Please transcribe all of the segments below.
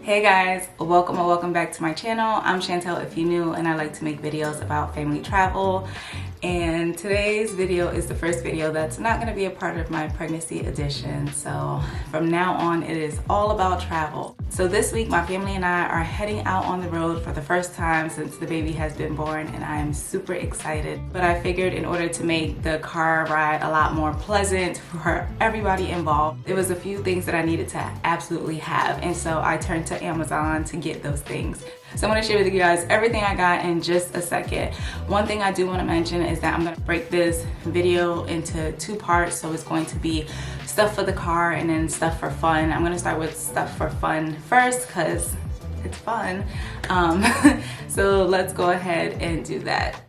Hey guys, welcome or welcome back to my channel. I'm Chantel if you're new, and I like to make videos about family travel. And today's video is the first video that's not going to be a part of my pregnancy edition. So from now on, it is all about travel. So this week, my family and I are heading out on the road for the first time since the baby has been born, and I am super excited. But I figured in order to make the car ride a lot more pleasant for everybody involved, there was a few things that I needed to absolutely have. And so I turned to Amazon to get those things. So I'm going to share with you guys everything I got in just a second. One thing I do want to mention is that I'm going to break this video into two parts. So it's going to be stuff for the car and then stuff for fun. I'm going to start with stuff for fun first because it's fun. So let's go ahead and do that.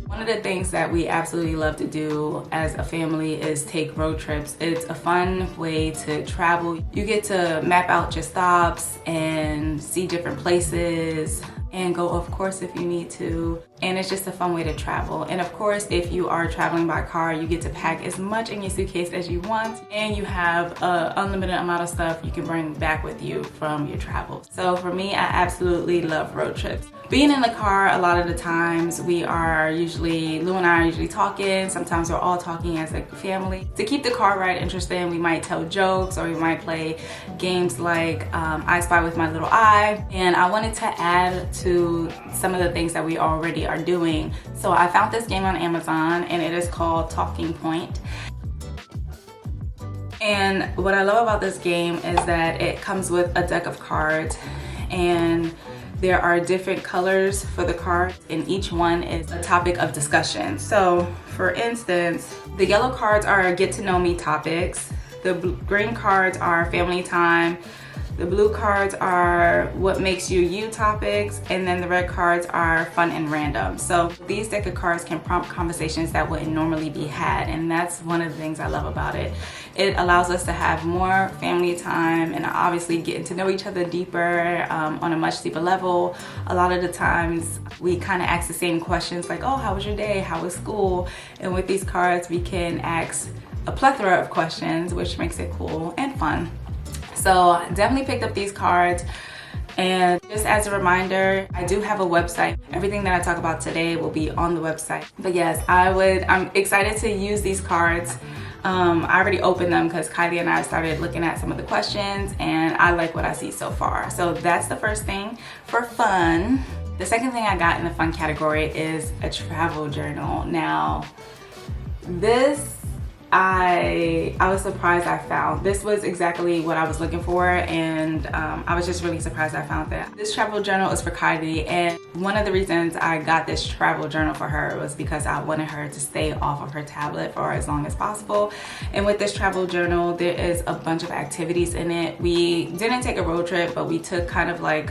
One of the things that we absolutely love to do as a family is take road trips. It's a fun way to travel. You get to map out your stops and see different places and go off course if you need to. And it's just a fun way to travel. And of course, if you are traveling by car, you get to pack as much in your suitcase as you want, and you have an unlimited amount of stuff you can bring back with you from your travels. So for me, I absolutely love road trips. Being in the car, a lot of the times Lou and I are usually talking. Sometimes we're all talking as a family. To keep the car ride interesting, we might tell jokes or we might play games like I Spy with My Little Eye. And I wanted to add to some of the things that we already are doing. So I found this game on Amazon and it is called Talking Point. And what I love about this game is that it comes with a deck of cards, and there are different colors for the cards, and each one is a topic of discussion. So for instance, the yellow cards are get to know me topics, the green cards are family time, the blue cards are what makes you you topics, and then the red cards are fun and random. So these deck of cards can prompt conversations that wouldn't normally be had, and that's one of the things I love about it. It allows us to have more family time and obviously getting to know each other deeper on a much deeper level. A lot of the times we kind of ask the same questions like, oh, how was your day? How was school? And with these cards, we can ask a plethora of questions, which makes it cool and fun. So definitely picked up these cards. And just as a reminder, I do have a website. Everything that I talk about today will be on the website. But yes, I'm excited to use these cards. I already opened them because Kylie and I started looking at some of the questions, and I like what I see so far. So that's the first thing for fun. The second thing I got in the fun category is a travel journal. Now, this I was surprised I found. This was exactly what I was looking for, and I was just really surprised I found that. This travel journal is for Kylie, and one of the reasons I got this travel journal for her was because I wanted her to stay off of her tablet for as long as possible. And with this travel journal, there is a bunch of activities in it. We didn't take a road trip, but we took kind of like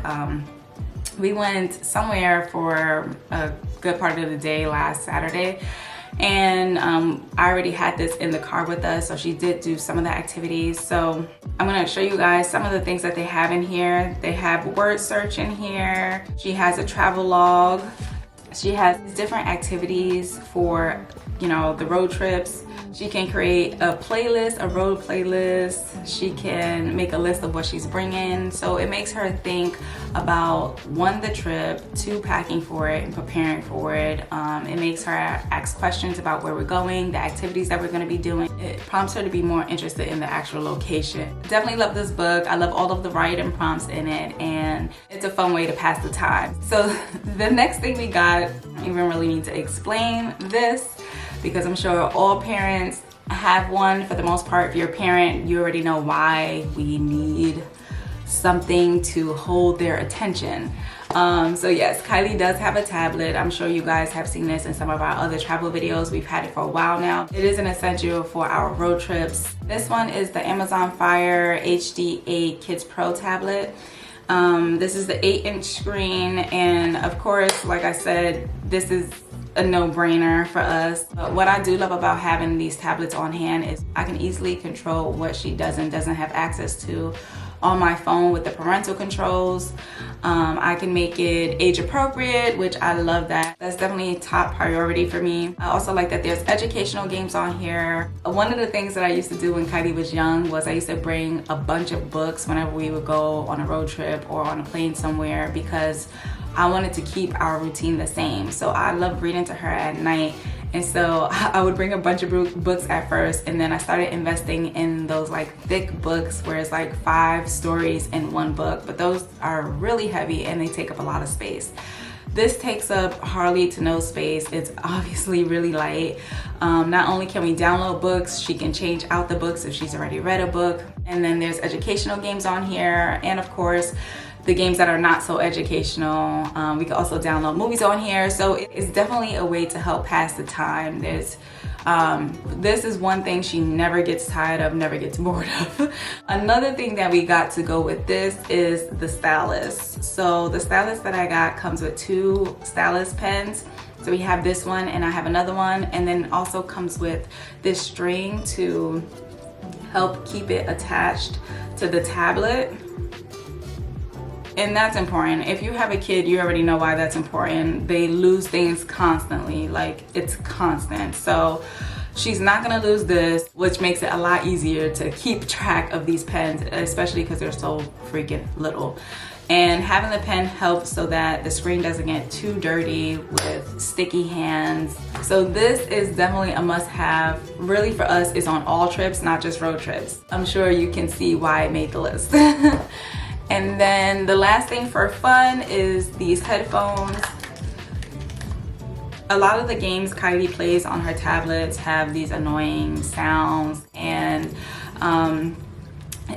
we went somewhere for a good part of the day last Saturday. And I already had this in the car with us, so she did do some of the activities. So I'm gonna show you guys some of the things that they have in here. They have word search in here. She has a travel log. She has different activities for, you know, the road trips. She can create a playlist, a road playlist. She can make a list of what she's bringing. So it makes her think about, one, the trip, two, packing for it and preparing for it. It makes her ask questions about where we're going, the activities that we're gonna be doing. It prompts her to be more interested in the actual location. Definitely love this book. I love all of the writing prompts in it, and it's a fun way to pass the time. So the next thing we got, I don't even really need to explain this, because I'm sure all parents have one for the most part. If you're a parent, you already know why we need something to hold their attention. So yes, Kylie does have a tablet. I'm sure you guys have seen this in some of our other travel videos. We've had it for a while now. It is an essential for our road trips. This one is the Amazon Fire HD8 Kids Pro tablet. This is the 8-inch screen, and of course, like I said, this is a no-brainer for us. But what I do love about having these tablets on hand is I can easily control what she does and doesn't have access to on my phone with the parental controls. I can make it age appropriate, which I love that. That's definitely top priority for me. I also like that there's educational games on here. One of the things that I used to do when Kylie was young was I used to bring a bunch of books whenever we would go on a road trip or on a plane somewhere, because I wanted to keep our routine the same. So I love reading to her at night. And so I would bring a bunch of books at first, and then I started investing in those like thick books where it's like 5 stories in one book, but those are really heavy and they take up a lot of space. This takes up hardly to no space. It's obviously really light. Not only can we download books, she can change out the books if she's already read a book. And then there's educational games on here, and of course the games that are not so educational. We can also download movies on here, so it's definitely a way to help pass the time. This is one thing she never gets tired of, never gets bored of. Another thing that we got to go with this is the stylus. So the stylus that I got comes with 2 stylus pens. So we have this one and I have another one, and then also comes with this string to help keep it attached to the tablet. And that's important. If you have a kid, you already know why that's important. They lose things constantly, like it's constant. So she's not gonna lose this, which makes it a lot easier to keep track of these pens, especially because they're so freaking little. And having the pen helps so that the screen doesn't get too dirty with sticky hands. So this is definitely a must-have. Really for us, it's on all trips, not just road trips. I'm sure you can see why I made the list. And then the last thing for fun is these headphones. A lot of the games Kylie plays on her tablets have these annoying sounds, and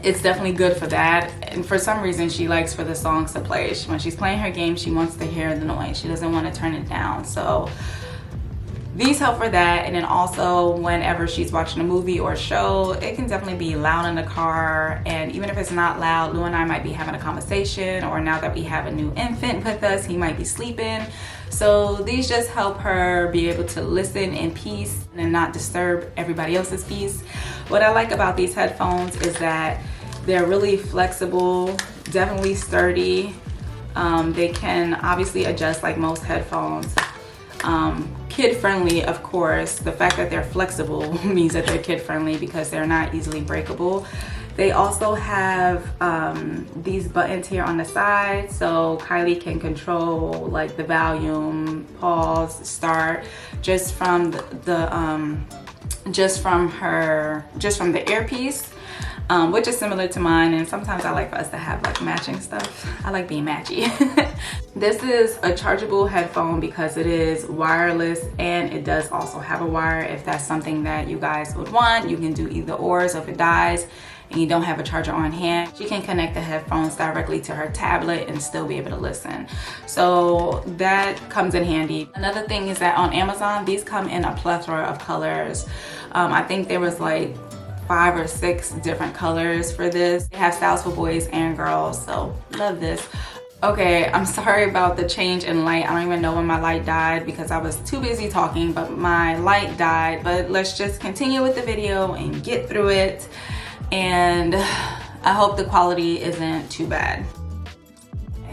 it's definitely good for that. And for some reason she likes for the songs to play. When she's playing her game, she wants to hear the noise. She doesn't want to turn it down. So these help for that. And then also whenever she's watching a movie or a show, it can definitely be loud in the car. And even if it's not loud, Lou and I might be having a conversation, or now that we have a new infant with us, he might be sleeping. So these just help her be able to listen in peace and not disturb everybody else's peace. What I like about these headphones is that they're really flexible, definitely sturdy. They can obviously adjust like most headphones. Kid friendly, of course. The fact that they're flexible means that they're kid friendly because they're not easily breakable. They also have these buttons here on the side, so Kylie can control like the volume, pause, start, just from the earpiece. Which is similar to mine, and sometimes I like for us to have like matching stuff. I like being matchy. This is a chargeable headphone because it is wireless, and it does also have a wire if that's something that you guys would want. You can do either or, so if it dies and you don't have a charger on hand, she can connect the headphones directly to her tablet and still be able to listen. So that comes in handy. Another thing is that on Amazon, these come in a plethora of colors. I think there was like 5 or 6 different colors for this. They have styles for boys and girls, so love this. Okay, I'm sorry about the change in light. I don't even know when my light died because I was too busy talking, but my light died. But let's just continue with the video and get through it. And I hope the quality isn't too bad.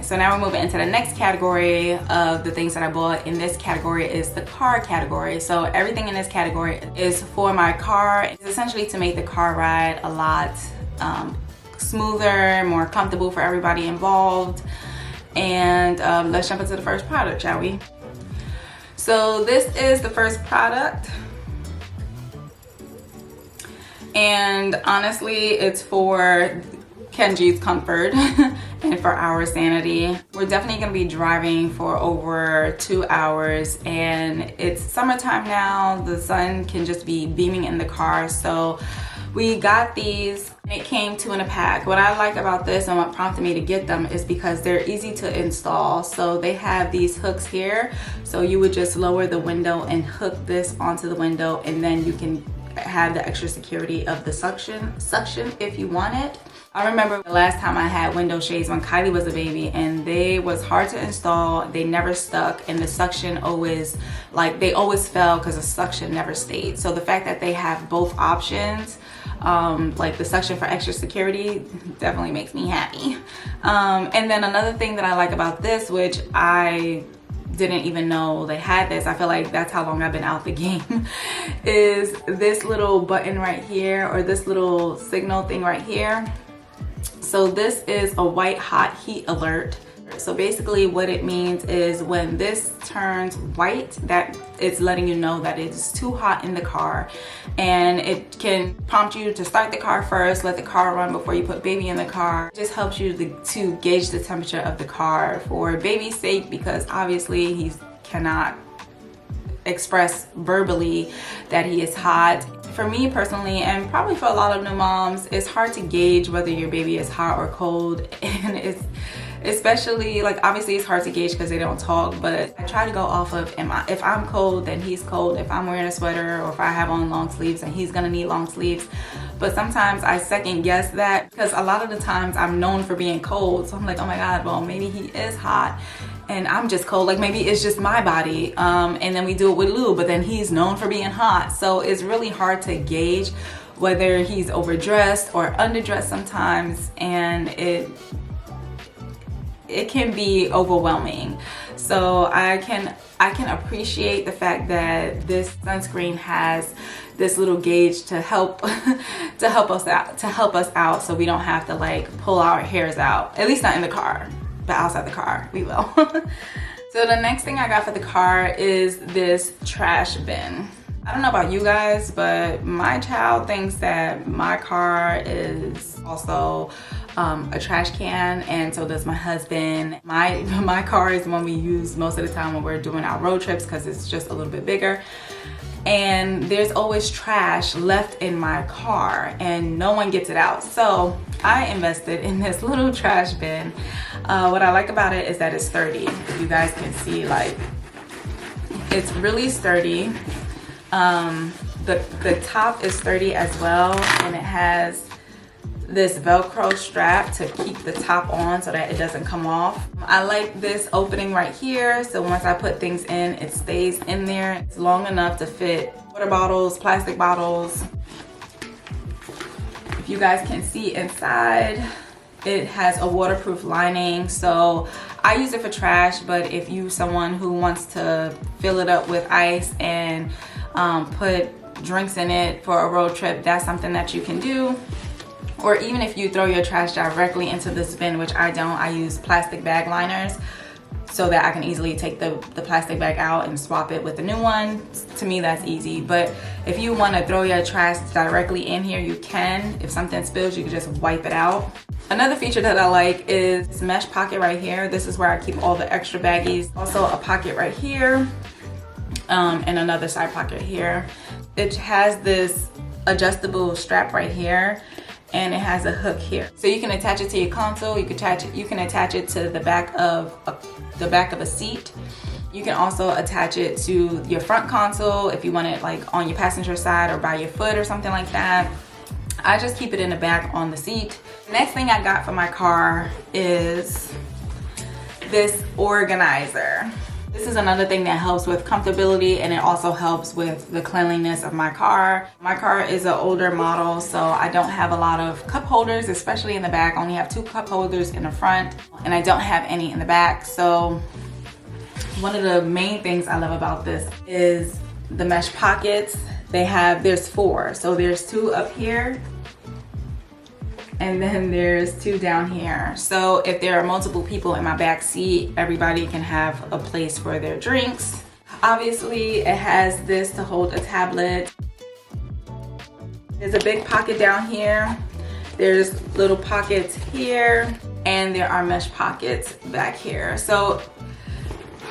So now we're moving into the next category of the things that I bought. In this category is the car category. So everything in this category is for my car. It's essentially to make the car ride a lot smoother, more comfortable for everybody involved. And let's jump into the first product, shall we? So this is the first product. And honestly, it's for Kenji's comfort and for our sanity. We're definitely gonna be driving for over 2 hours, and it's summertime now. The sun can just be beaming in the car. So we got these. It came 2 in a pack. What I like about this and what prompted me to get them is because they're easy to install. So they have these hooks here. So you would just lower the window and hook this onto the window, and then you can have the extra security of the suction if you want it. I remember the last time I had window shades when Kylie was a baby, and they was hard to install. They never stuck, and the suction always, like, they always fell because the suction never stayed. So the fact that they have both options like the suction for extra security, definitely makes me happy. And then another thing that I like about this, which I didn't even know they had this, I feel like that's how long I've been out the game, is this little button right here, or this little signal thing right here. So this is a white hot heat alert. So basically what it means is when this turns white, that it's letting you know that it's too hot in the car, and it can prompt you to start the car first, let the car run before you put baby in the car. It just helps you to gauge the temperature of the car for baby's sake, because obviously he cannot express verbally that he is hot. For me personally, and probably for a lot of new moms, it's hard to gauge whether your baby is hot or cold, and it's especially, like, obviously it's hard to gauge because they don't talk, but I try to go off of, if I'm cold, then he's cold. If I'm wearing a sweater, or if I have on long sleeves, then he's gonna need long sleeves. But sometimes I second guess that, because a lot of the times I'm known for being cold, so I'm like, oh my god, well maybe he is hot and I'm just cold, like maybe it's just my body. And then we do it with Lou, but then he's known for being hot. So it's really hard to gauge whether he's overdressed or underdressed sometimes, and it can be overwhelming. So I can appreciate the fact that this sunscreen has this little gauge to help us out so we don't have to like pull our hairs out, at least not in the car, but outside the car we will. So the next thing I got for the car is this trash bin. I don't know about you guys, but my child thinks that my car is also a trash can, and so does my husband. My car is the one we use most of the time when we're doing our road trips because it's just a little bit bigger. And there's always trash left in my car and no one gets it out. So I invested in this little trash bin. What I like about it is that it's sturdy. You guys can see, like, it's really sturdy. The top is sturdy as well, and it has this Velcro strap to keep the top on so that it doesn't come off. I like this opening right here, so once I put things in, it stays in there. It's long enough to fit water bottles, plastic bottles. If you guys can see inside, it has a waterproof lining, so I use it for trash, but if you're someone who wants to fill it up with ice and put drinks in it for a road trip, that's something that you can do. Or even if you throw your trash directly into this bin, which I don't, I use plastic bag liners so that I can easily take the plastic bag out and swap it with a new one. To me, that's easy. But if you want to throw your trash directly in here, you can. If something spills, you can just wipe it out. Another feature that I like is this mesh pocket right here. This is where I keep all the extra baggies. Also a pocket right here, and another side pocket here. It has this adjustable strap right here, and it has a hook here, so you can attach it to your console. You can attach it to the back of a seat. You can also attach it to your front console if you want it like on your passenger side or by your foot or something like that. I just keep it in the back on the seat. Next thing I got for my car is this organizer. This is another thing that helps with comfortability, and it also helps with the cleanliness of my car. My car is an older model, so I don't have a lot of cup holders, especially in the back. I only have 2 cup holders in the front, and I don't have any in the back. So one of the main things I love about this is the mesh pockets. There's 4, so there's 2 up here, and then there's 2 down here. So if there are multiple people in my back seat, everybody can have a place for their drinks. Obviously, it has this to hold a tablet. There's a big pocket down here. There's little pockets here, and there are mesh pockets back here. So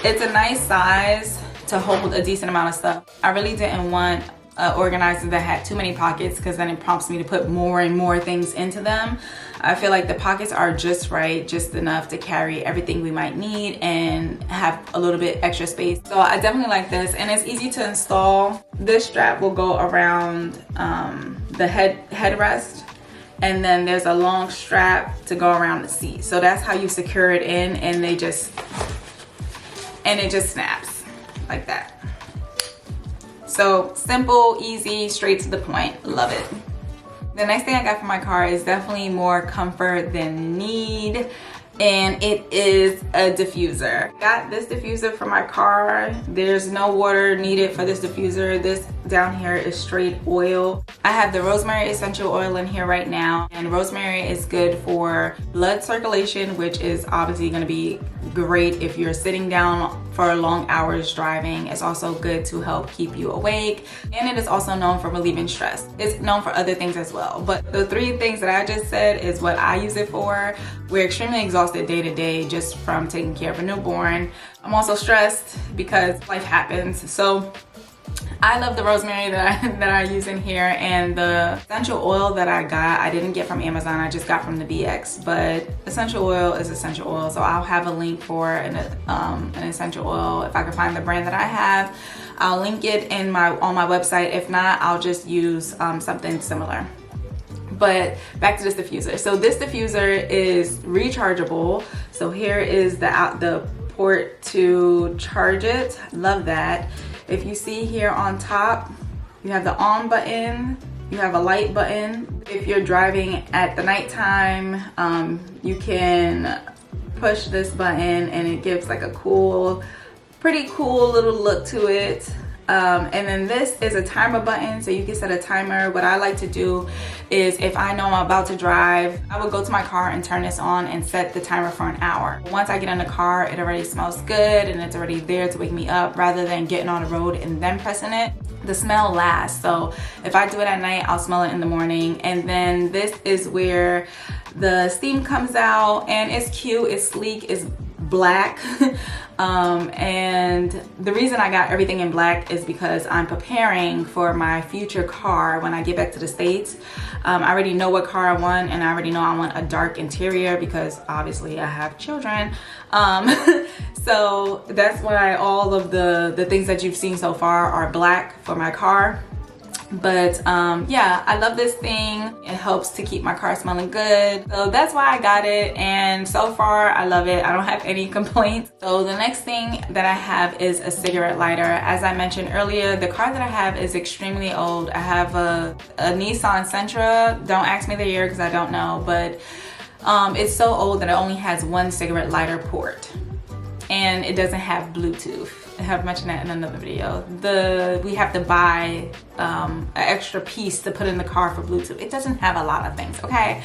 it's a nice size to hold a decent amount of stuff. I really didn't want an organizer that had too many pockets, because then it prompts me to put more and more things into them. I feel like the pockets are just right, just enough to carry everything we might need and have a little bit extra space. So I definitely like this, and it's easy to install. This strap will go around the headrest, and then there's a long strap to go around the seat. So that's how you secure it in, and it just snaps like that. So simple, easy, straight to the point. Love it. The next thing I got for my car is definitely more comfort than need, and it is a diffuser. Got this diffuser for my car. There's no water needed for this diffuser. This down here is straight oil. I have the rosemary essential oil in here right now, and rosemary is good for blood circulation, which is obviously going to be great if you're sitting down for long hours driving. It's also good to help keep you awake, and it is also known for relieving stress. It's known for other things as well, but the 3 things that I just said is what I use it for. We're extremely exhausted day to day just from taking care of a newborn. I'm also stressed because life happens, so I love the rosemary that I use in here, and the essential oil that I got, I didn't get from Amazon, I just got from the BX, but essential oil is essential oil, so I'll have a link for an essential oil. If I can find the brand that I have, I'll link it on my website. If not, I'll just use something similar. But back to this diffuser. So this diffuser is rechargeable. So here is the port to charge it. Love that. If you see here on top, you have the on button, you have a light button. If you're driving at the nighttime, you can push this button and it gives like a pretty cool little look to it. And then this is a timer button, so you can set a timer. What I like to do is, if I know I'm about to drive, I would go to my car and turn this on and set the timer for an hour. Once I get in the car, it already smells good and it's already there to wake me up, rather than getting on the road and then pressing it. The smell lasts, so if I do it at night, I'll smell it in the morning. And then this is where the steam comes out, and it's cute, it's sleek, it's black. And the reason I got everything in black is because I'm preparing for my future car when I get back to the States. I already know what car I want, and I already know I want a dark interior because obviously I have children. So that's why all of the things that you've seen so far are black for my car. But yeah, I love this thing. It helps to keep my car smelling good, so that's why I got it, and so far I love it. I don't have any complaints. So the next thing that I have is a cigarette lighter. As I mentioned earlier, the car that I have is extremely old. I have a Nissan Sentra. Don't ask me the year because I don't know, but it's so old that it only has 1 cigarette lighter port, and it doesn't have Bluetooth. I have mentioned that in another video. We have to buy an extra piece to put in the car for Bluetooth. It doesn't have a lot of things, okay?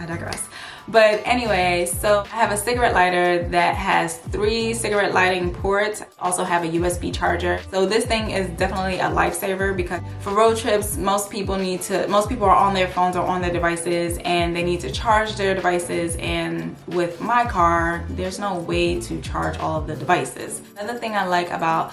I digress. But anyway, so I have a cigarette lighter that has 3 cigarette lighting ports. Also have a USB charger. So this thing is definitely a lifesaver, because for road trips, most people are on their phones or on their devices, and they need to charge their devices. And with my car, there's no way to charge all of the devices. Another thing I like about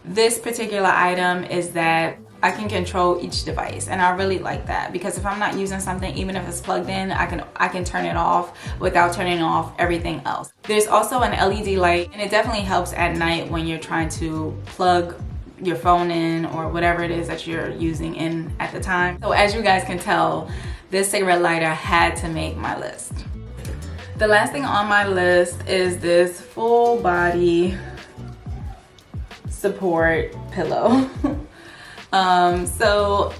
this particular item is that I can control each device, and I really like that, because if I'm not using something, even if it's plugged in, I can turn it off without turning off everything else. There's also an LED light, and it definitely helps at night when you're trying to plug your phone in or whatever it is that you're using in at the time. So as you guys can tell, this cigarette lighter had to make my list. The last thing on my list is this full body support pillow. So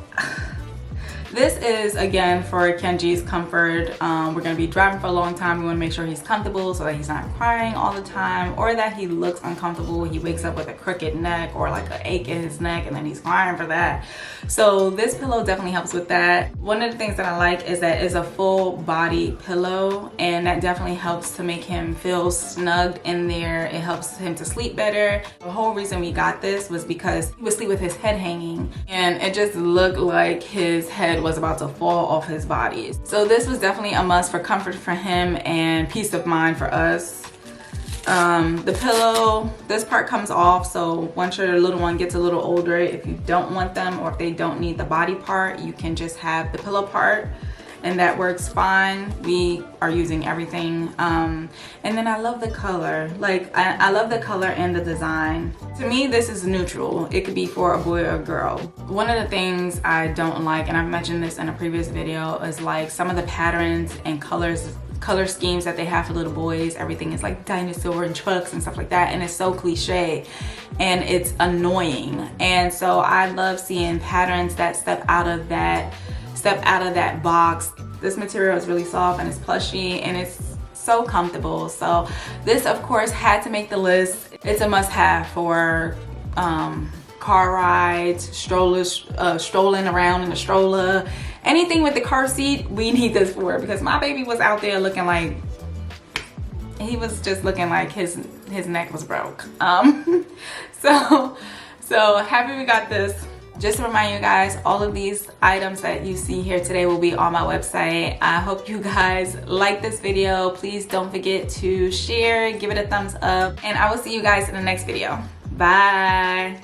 this is again for Kenji's comfort. We're gonna be driving for a long time. We wanna make sure he's comfortable so that he's not crying all the time, or that he looks uncomfortable. He wakes up with a crooked neck or like an ache in his neck and then he's crying for that. So this pillow definitely helps with that. One of the things that I like is that it's a full body pillow, and that definitely helps to make him feel snugged in there. It helps him to sleep better. The whole reason we got this was because he would sleep with his head hanging, and it just looked like his head was about to fall off his body. So this was definitely a must for comfort for him and peace of mind for us. The pillow, this part comes off, so once your little one gets a little older, if you don't want them or if they don't need the body part, you can just have the pillow part, and that works fine. We are using everything. And then I love the color. Like, I love the color and the design. To me, this is neutral. It could be for a boy or a girl. One of the things I don't like, and I've mentioned this in a previous video, is like some of the patterns and color schemes that they have for little boys. Everything is like dinosaur and trucks and stuff like that, and it's so cliche and it's annoying. And so I love seeing patterns that step out of that step out of that box. This material is really soft and it's plushy and it's so comfortable. So this of course had to make the list. It's a must-have for car rides, strollers, strolling around in the stroller, anything with the car seat. We need this for, because my baby was out there looking like, he was just looking like his neck was broke. So happy we got this. Just to remind you guys, all of these items that you see here today will be on my website. I hope you guys like this video. Please don't forget to share, give it a thumbs up, and I will see you guys in the next video. Bye.